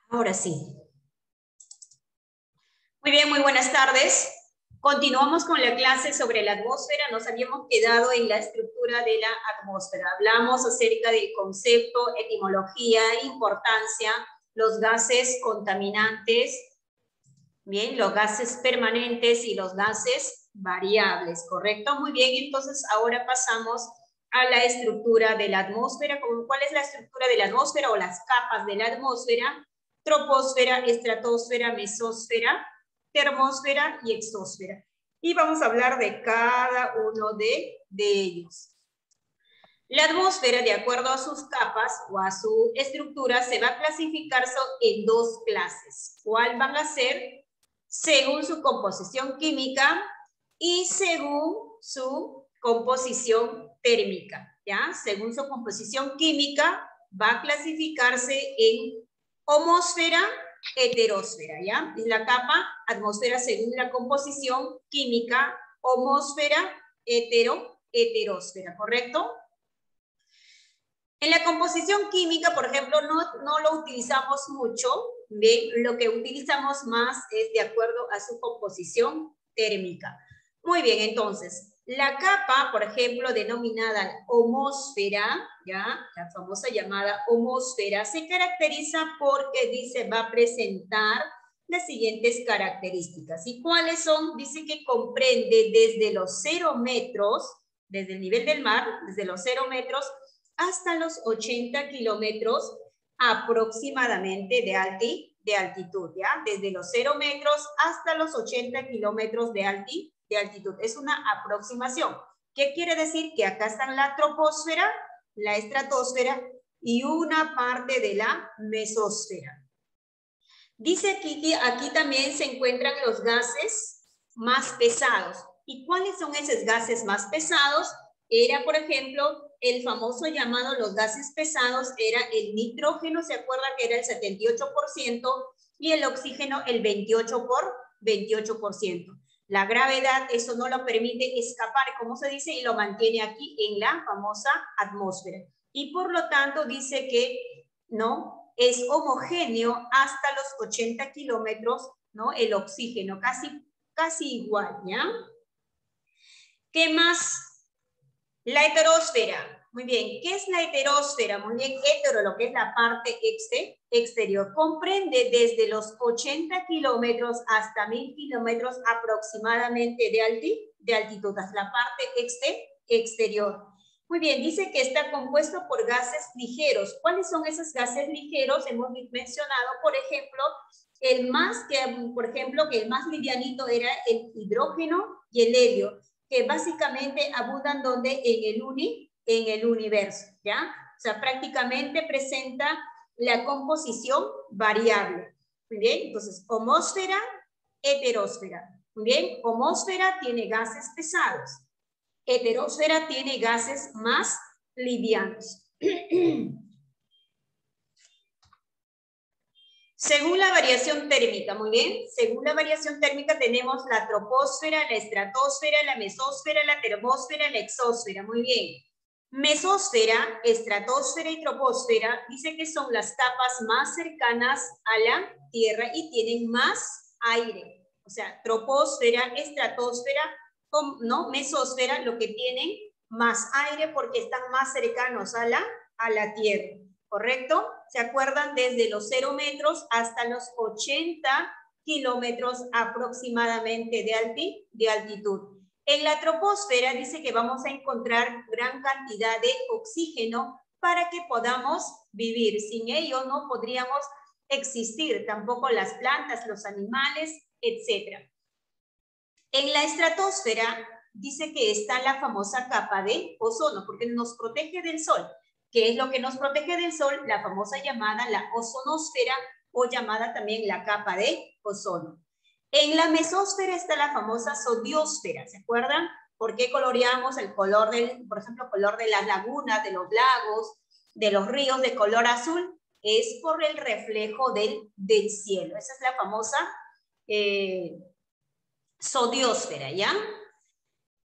Ahora sí. Muy bien, muy buenas tardes. Continuamos con la clase sobre la atmósfera. Nos habíamos quedado en la estructura de la atmósfera. Hablamos acerca del concepto, etimología, importancia, los gases contaminantes, bien, los gases permanentes y los gases variables, ¿correcto? Muy bien, entonces ahora pasamos a la estructura de la atmósfera. ¿Cuál es la estructura de la atmósfera o las capas de la atmósfera? Troposfera, estratosfera, mesósfera, termósfera y exósfera. Y vamos a hablar de cada uno de ellos. La atmósfera, de acuerdo a sus capas o a su estructura, se va a clasificar en dos clases. ¿Cuál van a ser? Según su composición química y según su composición térmica, ¿ya? Según su composición química va a clasificarse en homosfera, heterósfera, ¿ya? Es la capa atmósfera según la composición química, homosfera, heterósfera, ¿correcto? En la composición química, por ejemplo, no lo utilizamos mucho, ¿bien? Lo que utilizamos más es de acuerdo a su composición térmica. Muy bien, entonces, la capa, por ejemplo, denominada homosfera, ¿ya? La famosa llamada homosfera, se caracteriza porque dice va a presentar las siguientes características. ¿Y cuáles son? Dice que comprende desde los 0 metros, desde el nivel del mar, desde los 0 metros, hasta los 80 kilómetros aproximadamente de altitud, ¿ya? Desde los 0 metros hasta los 80 kilómetros de altitud. Es una aproximación. ¿Qué quiere decir? Que acá están la troposfera, la estratosfera y una parte de la mesósfera. Dice aquí que aquí también se encuentran los gases más pesados. ¿Y cuáles son esos gases más pesados? Era, por ejemplo, el famoso llamado los gases pesados, era el nitrógeno, ¿se acuerdan que era el 78%? Y el oxígeno el 28%. La gravedad, eso no lo permite escapar, como se dice, y lo mantiene aquí en la famosa atmósfera. Y por lo tanto dice que, ¿no?, es homogéneo hasta los 80 kilómetros, ¿no? El oxígeno, casi igual, ¿ya? ¿Qué más? La heterósfera. Muy bien, ¿qué es la heterósfera? Muy bien, hetero, lo que es la parte exterior. Comprende desde los 80 kilómetros hasta 1000 kilómetros aproximadamente de altitud, hasta la parte exterior. Muy bien, dice que está compuesto por gases ligeros. ¿Cuáles son esos gases ligeros? Hemos mencionado, por ejemplo, el más livianito era el hidrógeno y el helio, que básicamente abundan donde en el universo, ¿ya? O sea, prácticamente presenta la composición variable. Muy bien, entonces, homosfera, heterósfera. Muy bien, homosfera tiene gases pesados. Heterósfera tiene gases más livianos. Según la variación térmica, muy bien, según la variación térmica tenemos la troposfera, la estratosfera, la mesósfera, la termósfera, la exósfera, muy bien. Mesósfera, estratosfera y troposfera dice que son las capas más cercanas a la Tierra y tienen más aire. O sea, troposfera, estratosfera, ¿no? Mesósfera, lo que tienen más aire porque están más cercanos a la Tierra. ¿Correcto? ¿Se acuerdan? Desde los 0 metros hasta los 80 kilómetros aproximadamente de altitud. En la troposfera dice que vamos a encontrar gran cantidad de oxígeno para que podamos vivir. Sin ello no podríamos existir, tampoco las plantas, los animales, etc. En la estratosfera dice que está la famosa capa de ozono, porque nos protege del sol. ¿Qué es lo que nos protege del sol? La famosa llamada la ozonosfera o llamada también la capa de ozono. En la mesósfera está la famosa zodiosfera, ¿se acuerdan? ¿Por qué coloreamos el color por ejemplo, color de las lagunas, de los lagos, de los ríos de color azul? Es por el reflejo del cielo. Esa es la famosa zodiosfera, ¿ya?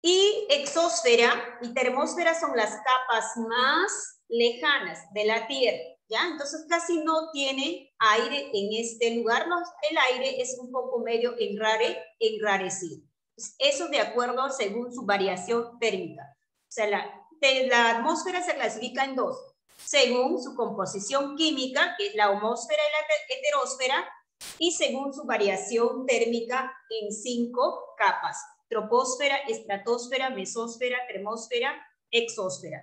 Y exósfera y termósfera son las capas más lejanas de la Tierra. ¿ya? Entonces casi no tiene aire en este lugar, el aire es un poco medio enrarecido. Eso de acuerdo según su variación térmica. O sea, la atmósfera se clasifica en dos, según su composición química, que es la homosfera y la heterósfera, y según su variación térmica en 5 capas: troposfera, estratosfera, mesósfera, termósfera, exósfera.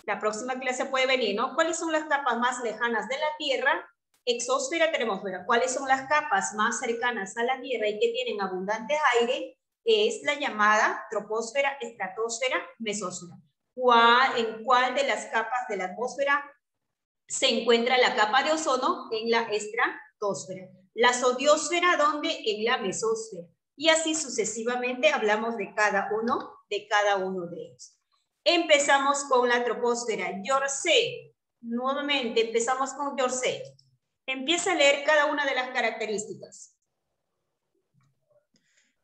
La próxima clase puede venir, ¿no? ¿Cuáles son las capas más lejanas de la Tierra? Exósfera, termósfera. ¿Cuáles son las capas más cercanas a la Tierra y que tienen abundante aire? Es la llamada troposfera, estratosfera, mesósfera. ¿En cuál de las capas de la atmósfera se encuentra la capa de ozono? En la estratosfera. La zodiosfera, ¿dónde? En la mesósfera. Y así sucesivamente hablamos de cada uno de ellos. Empezamos con la troposfera. Yorcé, nuevamente empezamos con Yorcé. Empieza a leer cada una de las características.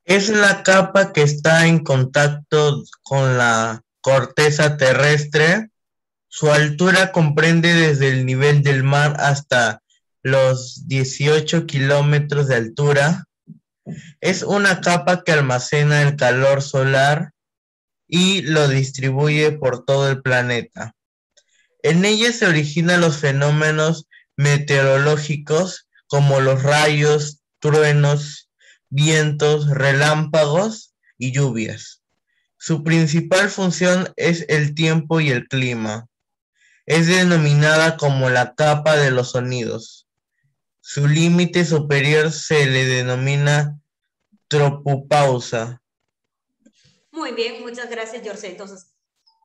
Es la capa que está en contacto con la corteza terrestre. Su altura comprende desde el nivel del mar hasta los 18 kilómetros de altura. Es una capa que almacena el calor solar y lo distribuye por todo el planeta. En ella se originan los fenómenos meteorológicos como los rayos, truenos, vientos, relámpagos y lluvias. Su principal función es el tiempo y el clima. Es denominada como la capa de los sonidos. Su límite superior se le denomina tropopausa. Muy bien, muchas gracias, Jorge. Entonces,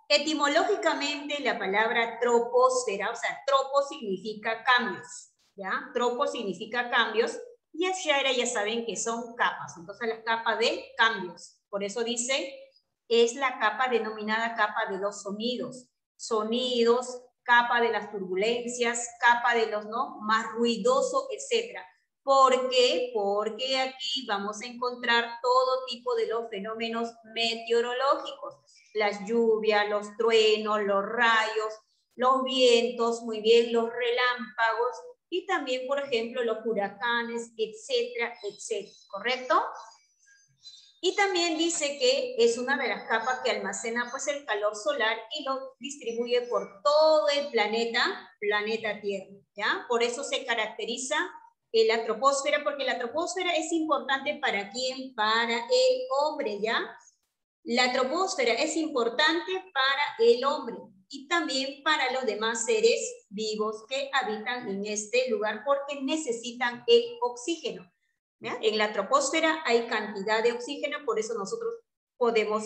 etimológicamente la palabra troposfera, o sea, tropo significa cambios, ¿ya? Tropo significa cambios, y esfera ya saben que son capas, entonces la capa de cambios. Por eso dice, es la capa denominada capa de los sonidos. Sonidos, capa de las turbulencias, capa de los no más ruidoso, etc. ¿Por qué? Porque aquí vamos a encontrar todo tipo de los fenómenos meteorológicos. Las lluvias, los truenos, los rayos, los vientos, muy bien, los relámpagos y también, por ejemplo, los huracanes, etcétera, etcétera. ¿Correcto? Y también dice que es una de las capas que almacena pues el calor solar y lo distribuye por todo el planeta Tierra, ¿ya? Por eso se caracteriza la troposfera, porque la troposfera es importante ¿para quién? Para el hombre, ¿ya? La troposfera es importante para el hombre y también para los demás seres vivos que habitan en este lugar porque necesitan el oxígeno. ¿Ya? En la troposfera hay cantidad de oxígeno, por eso nosotros podemos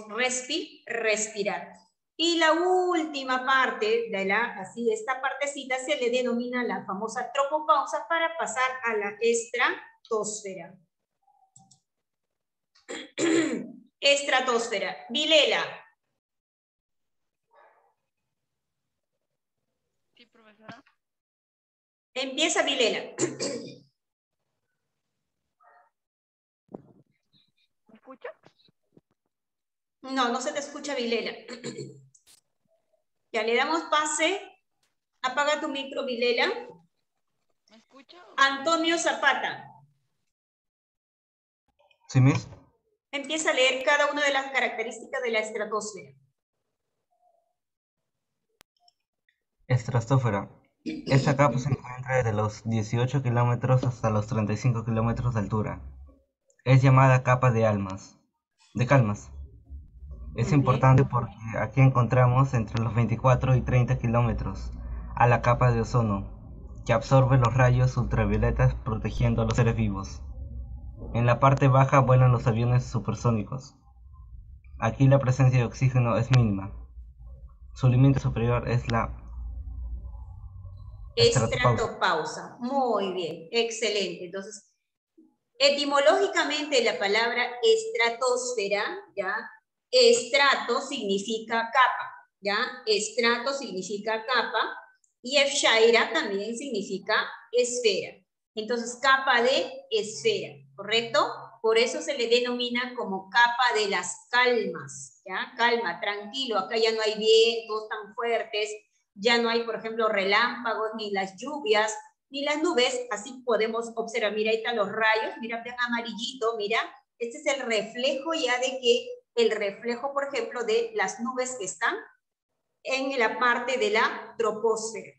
respirar. Y la última parte de esta partecita se le denomina la famosa tropopausa para pasar a la estratosfera. Estratosfera. Vilela. Sí, profesora. Empieza, Vilela. ¿Me escucha? No, no se te escucha, Vilela. Ya le damos pase. Apaga tu micro, Vilela. ¿Me escucha? Antonio Zapata. ¿Sí, Miss? Empieza a leer cada una de las características de la estratosfera. Estratosfera. Esta capa se encuentra desde los 18 kilómetros hasta los 35 kilómetros de altura. Es llamada capa de calmas. Es importante porque aquí encontramos entre los 24 y 30 kilómetros a la capa de ozono, que absorbe los rayos ultravioletas protegiendo a los seres vivos. En la parte baja vuelan los aviones supersónicos. Aquí la presencia de oxígeno es mínima. Su límite superior es la estratopausa. Muy bien, excelente. Entonces, etimológicamente la palabra estratosfera, ¿ya? Estrato significa capa, ¿ya? Estrato significa capa y efshaira también significa esfera. Entonces, capa de esfera, ¿correcto? Por eso se le denomina como capa de las calmas, ¿ya? Calma, tranquilo, acá ya no hay vientos tan fuertes, ya no hay, por ejemplo, relámpagos, ni las lluvias, ni las nubes, así podemos observar, mira, ahí están los rayos, mira, vean amarillito, mira, este es el reflejo ya de que, el reflejo, por ejemplo, de las nubes que están en la parte de la troposfera,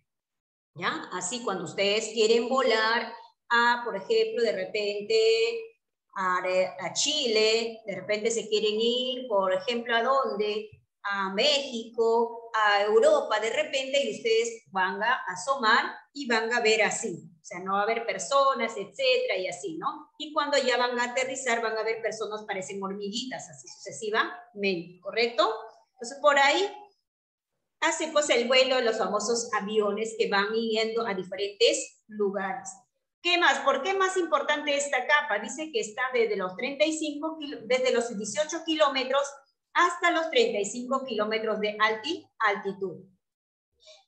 ¿ya? Así cuando ustedes quieren volar a, por ejemplo, de repente a Chile, de repente se quieren ir, por ejemplo, ¿a dónde? A México, a Europa, de repente, y ustedes van a asomar y van a ver así. O sea, no va a haber personas, etcétera, y así, ¿no? Y cuando ya van a aterrizar, van a ver personas, parecen hormiguitas, así sucesivamente, ¿correcto? Entonces, por ahí hace pues el vuelo de los famosos aviones que van yendo a diferentes lugares. ¿Qué más? ¿Por qué más importante esta capa? Dice que está desde los 35, desde los 18 kilómetros hasta los 35 kilómetros de altitud.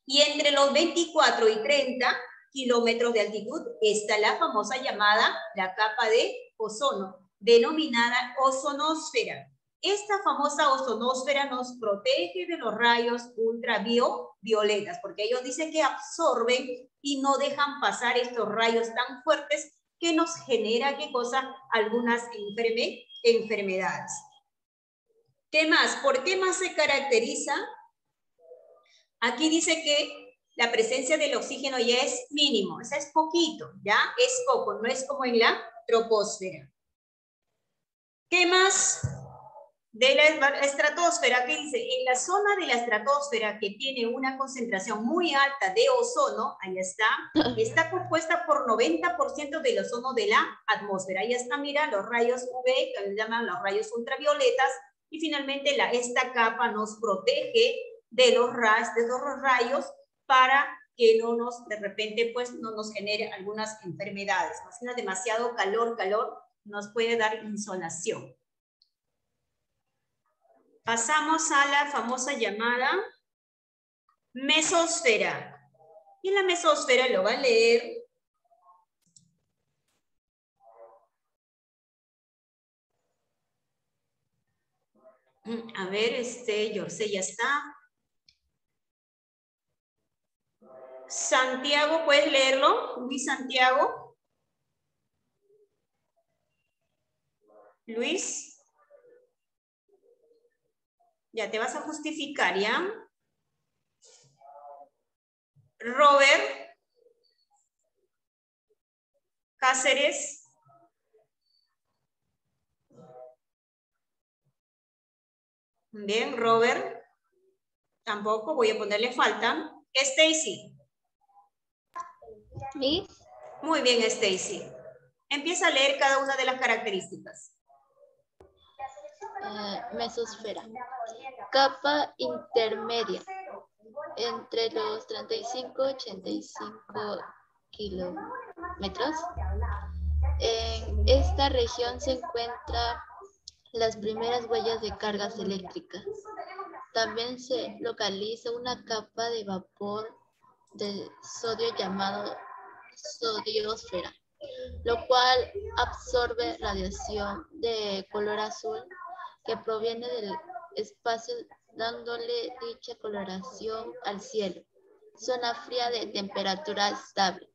Y entre los 24 y 30 kilómetros de altitud está la famosa llamada la capa de ozono, denominada ozonosfera. Esta famosa ozonosfera nos protege de los rayos ultravioletas, porque ellos dicen que absorben y no dejan pasar estos rayos tan fuertes que nos genera, ¿qué cosa? Algunas enfermedades. ¿Qué más? ¿Por qué más se caracteriza? Aquí dice que la presencia del oxígeno ya es mínimo, o sea, es poquito, ¿ya? Es poco, no es como en la troposfera. ¿Qué más? De la estratosfera, ¿qué dice? En la zona de la estratosfera que tiene una concentración muy alta de ozono, ahí está compuesta por 90% del ozono de la atmósfera. Ahí está, mira, los rayos UV, que le llaman los rayos ultravioletas, y finalmente esta capa nos protege de los rayos para que no nos, de repente, pues, no nos genere algunas enfermedades. Imagina demasiado calor nos puede dar insolación. Pasamos a la famosa llamada mesosfera. Y la mesosfera lo va a leer a ver, Yorce ya está. Santiago, ¿puedes leerlo? Luis Santiago. Luis. Ya te vas a justificar, ¿ya? Robert. Cáceres. Bien, Robert. Tampoco, voy a ponerle falta. Stacy. ¿Sí? Muy bien, Stacy. Empieza a leer cada una de las características. Mesosfera. Capa intermedia entre los 35 y 85 kilómetros. En esta región se encuentran las primeras huellas de cargas eléctricas. También se localiza una capa de vapor de sodio llamado sodiosfera, lo cual absorbe radiación de color azul que proviene del espacio, dándole dicha coloración al cielo. Zona fría de temperatura estable.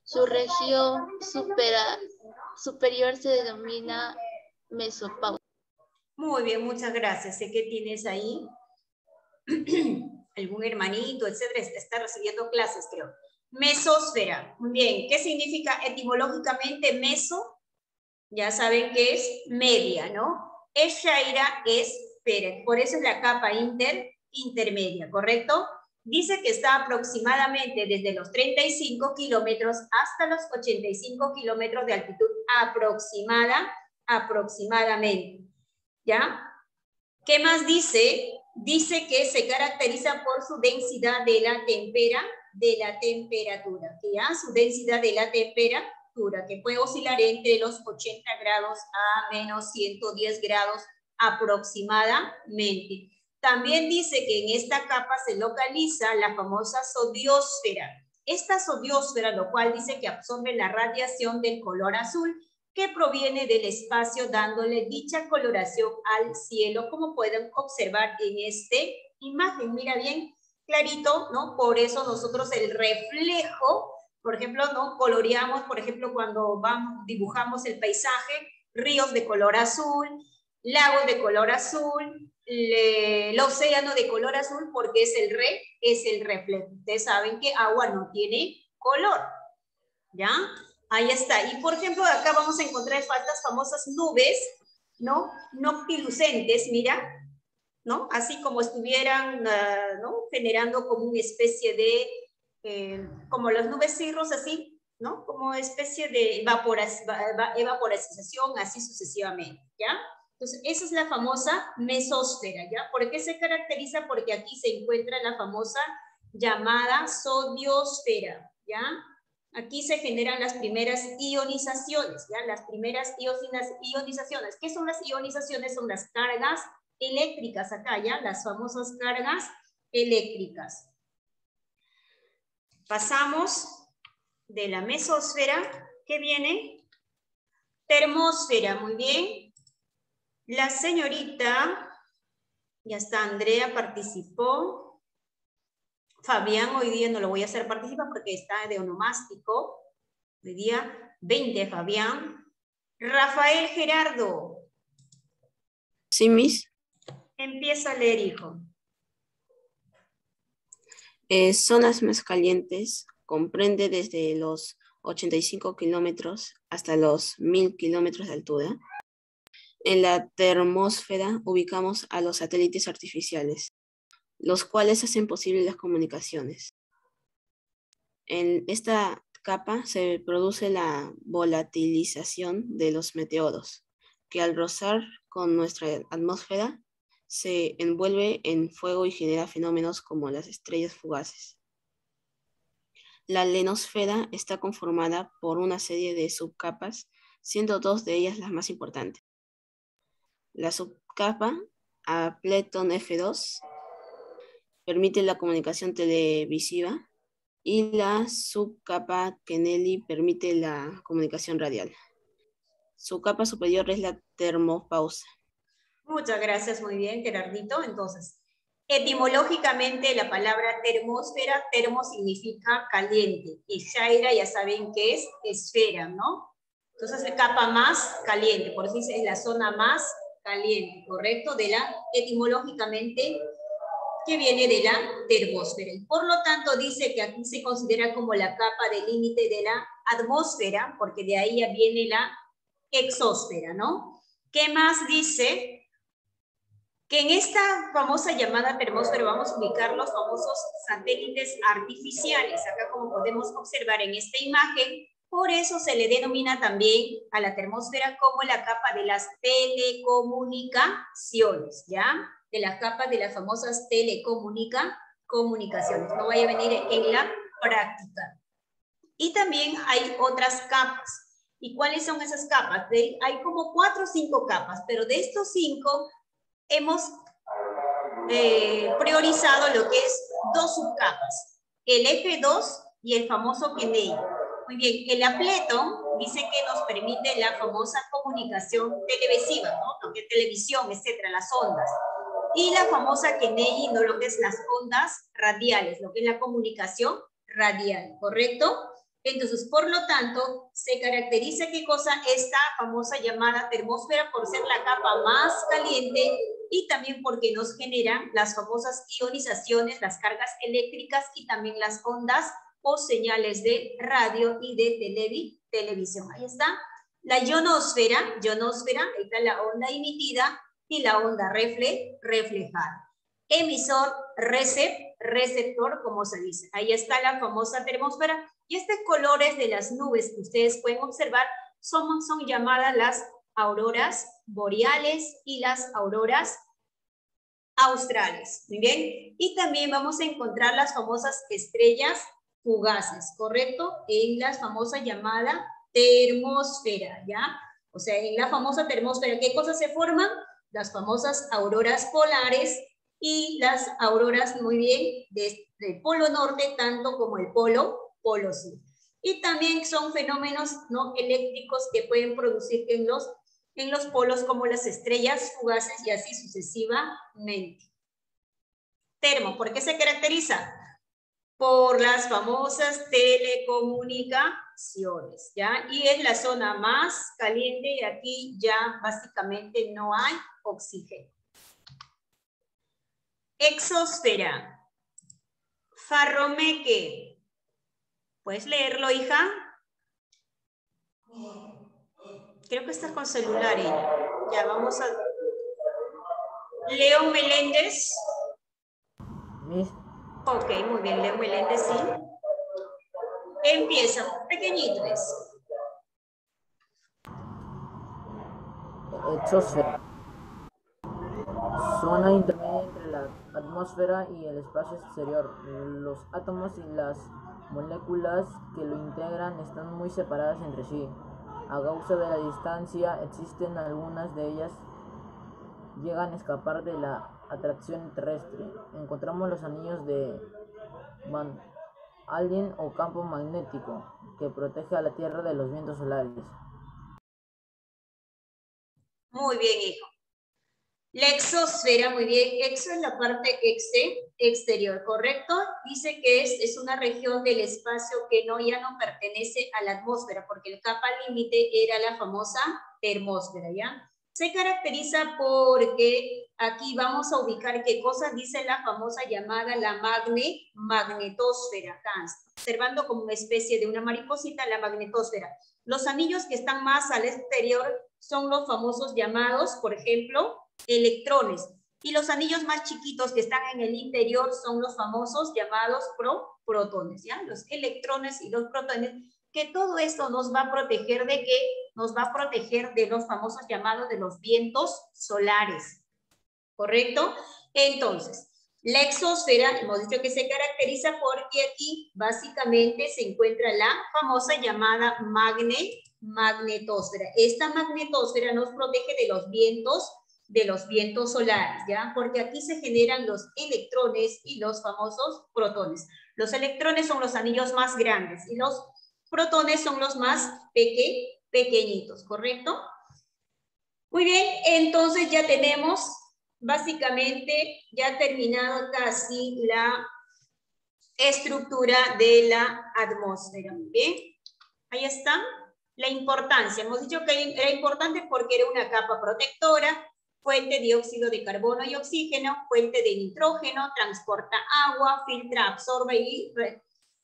Su región superior se denomina mesopausia. Muy bien, muchas gracias. Sé que tienes ahí algún hermanito, etcétera, está recibiendo clases, creo. Mesosfera. Muy bien. ¿Qué significa etimológicamente meso? Ya saben que es media, ¿no? Eshaira es esfera. Por eso es la capa intermedia, ¿correcto? Dice que está aproximadamente desde los 35 kilómetros hasta los 85 kilómetros de altitud aproximadamente. ¿Ya? ¿Qué más dice? Dice que se caracteriza por su densidad de la temperatura, ¿ya? Su densidad de la temperatura, que puede oscilar entre los 80 grados a menos 110 grados aproximadamente. También dice que en esta capa se localiza la famosa sodiosfera. Esta sodiosfera, lo cual dice que absorbe la radiación del color azul, que proviene del espacio, dándole dicha coloración al cielo, como pueden observar en esta imagen. Mira bien, clarito, ¿no? Por eso nosotros el reflejo, por ejemplo, ¿no? Coloreamos, por ejemplo, cuando dibujamos el paisaje, ríos de color azul, lagos de color azul, el océano de color azul, porque es el reflejo. Ustedes saben que agua no tiene color, ¿ya? Ahí está. Y por ejemplo, acá vamos a encontrar estas famosas nubes, ¿no? Noctilucentes, mira, ¿no? Así como estuvieran, ¿no? Generando como una especie de, como las nubes cirros, así, ¿no? Como especie de evaporización, así sucesivamente, ¿ya? Entonces, esa es la famosa mesósfera, ¿ya? ¿Por qué se caracteriza? Porque aquí se encuentra la famosa llamada zodiosfera, ¿ya? Aquí se generan las primeras ionizaciones, ¿ya? Las primeras ionizaciones. ¿Qué son las ionizaciones? Son las cargas eléctricas acá, ¿ya? Las famosas cargas eléctricas. Pasamos de la mesósfera, ¿qué viene? Termósfera, muy bien. La señorita, ya está, Andrea participó. Fabián hoy día no lo voy a hacer participar porque está de onomástico. Hoy día 20, Fabián. Rafael Gerardo. Sí, Miss. Empieza a leer, hijo. Zonas más calientes comprende desde los 85 kilómetros hasta los 1000 kilómetros de altura. En la termósfera ubicamos a los satélites artificiales, los cuales hacen posible las comunicaciones. En esta capa se produce la volatilización de los meteoros, que al rozar con nuestra atmósfera se envuelve en fuego y genera fenómenos como las estrellas fugaces. La ionosfera está conformada por una serie de subcapas, siendo dos de ellas las más importantes. La subcapa Appleton F2 permite la comunicación televisiva y la subcapa Kennedy permite la comunicación radial. Su capa superior es la termopausa. Muchas gracias, muy bien, Gerardito. Entonces, etimológicamente la palabra termósfera, termo significa caliente, y shaira ya saben que es esfera, ¿no? Entonces, la capa más caliente, por eso dice, es la zona más caliente, ¿correcto? Etimológicamente, que viene de la termósfera. Y por lo tanto, dice que aquí se considera como la capa de límite de la atmósfera, porque de ahí ya viene la exósfera, ¿no? ¿Qué más dice? Que en esta famosa llamada termósfera vamos a ubicar los famosos satélites artificiales, acá como podemos observar en esta imagen. Por eso se le denomina también a la termósfera como la capa de las telecomunicaciones, ¿ya? De la capa de las famosas telecomunicaciones. No vaya a venir en la práctica. Y también hay otras capas. ¿Y cuáles son esas capas? Hay como 4 o 5 capas, pero de estos 5 hemos priorizado lo que es 2 subcapas, el F2 y el famoso Kennedy. Muy bien, el Appleton dice que nos permite la famosa comunicación televisiva, ¿no? Lo que es televisión, etcétera, las ondas. Y la famosa Kennedy, no lo que es las ondas radiales, lo que es la comunicación radial, ¿correcto? Entonces, por lo tanto, se caracteriza ¿qué cosa? Esta famosa llamada termósfera por ser la capa más caliente y también porque nos generan las famosas ionizaciones, las cargas eléctricas y también las ondas o señales de radio y de televisión. Ahí está. La ionosfera, ahí está la onda emitida y la onda reflejada. Emisor, receptor, como se dice. Ahí está la famosa termósfera. Y estos colores de las nubes que ustedes pueden observar son llamadas las auroras boreales y las auroras australes. Muy bien. Y también vamos a encontrar las famosas estrellas fugaces, ¿correcto? En la famosa llamada termósfera, ¿ya? O sea, en la famosa termósfera, ¿qué cosas se forman? Las famosas auroras polares y las auroras, muy bien, del polo norte, tanto como el polo sur. Y también son fenómenos no eléctricos que pueden producir en los polos como las estrellas fugaces y así sucesivamente. Termo. ¿Por qué se caracteriza? Por las famosas telecomunicaciones, ¿ya? Y es la zona más caliente y aquí ya básicamente no hay oxígeno. Exosfera. Farromeque. ¿Puedes leerlo, hija? Creo que estás con celular, ella. Ya, vamos a... Leo Meléndez. Miss, Ok, muy bien, Leo Meléndez, sí. Empieza, pequeñito es. exosfera. Zona intermedia entre la atmósfera y el espacio exterior. Los átomos y las moléculas que lo integran están muy separadas entre sí. A causa de la distancia, existen algunas de ellas llegan a escapar de la atracción terrestre. Encontramos los anillos de Van Allen o campo magnético que protege a la Tierra de los vientos solares. Muy bien, hijo. La exosfera, muy bien. Exo es la parte exterior, ¿correcto? Dice que es una región del espacio que ya no pertenece a la atmósfera, porque el capa límite era la famosa termósfera, ¿ya? Se caracteriza porque aquí vamos a ubicar qué cosas dice la famosa llamada la magnetosfera. Acá está, observando como una especie de una mariposita la magnetosfera. Los anillos que están más al exterior son los famosos llamados, por ejemplo, electrones. Y los anillos más chiquitos que están en el interior son los famosos llamados protones, ¿ya? Los electrones y los protones, que todo esto nos va a proteger de qué? Nos va a proteger de los famosos llamados de los vientos solares, ¿correcto? Entonces, la exosfera, hemos dicho que se caracteriza porque aquí básicamente se encuentra la famosa llamada magnetosfera. Esta magnetosfera nos protege de los vientos solares, ¿ya? Porque aquí se generan los electrones y los famosos protones. Los electrones son los anillos más grandes y los protones son los más pequeñitos, ¿correcto? Muy bien, entonces ya tenemos básicamente ya terminado casi la estructura de la atmósfera. Muy bien, ahí está. La importancia, hemos dicho que era importante porque era una capa protectora, fuente de dióxido de carbono y oxígeno, fuente de nitrógeno, transporta agua, filtra, absorbe y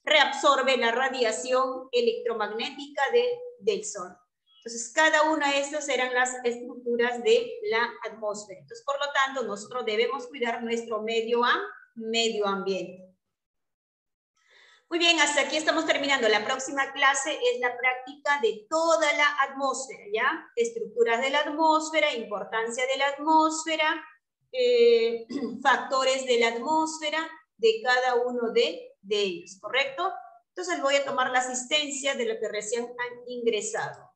reabsorbe la radiación electromagnética del Sol. Entonces, cada una de estas eran las estructuras de la atmósfera. Entonces, por lo tanto, nosotros debemos cuidar nuestro medio ambiente. Muy bien, hasta aquí estamos terminando. La próxima clase es la práctica de toda la atmósfera, ¿ya? Estructuras de la atmósfera, importancia de la atmósfera, factores de la atmósfera, de cada uno de ellos, ¿correcto? Entonces voy a tomar la asistencia de los que recién han ingresado.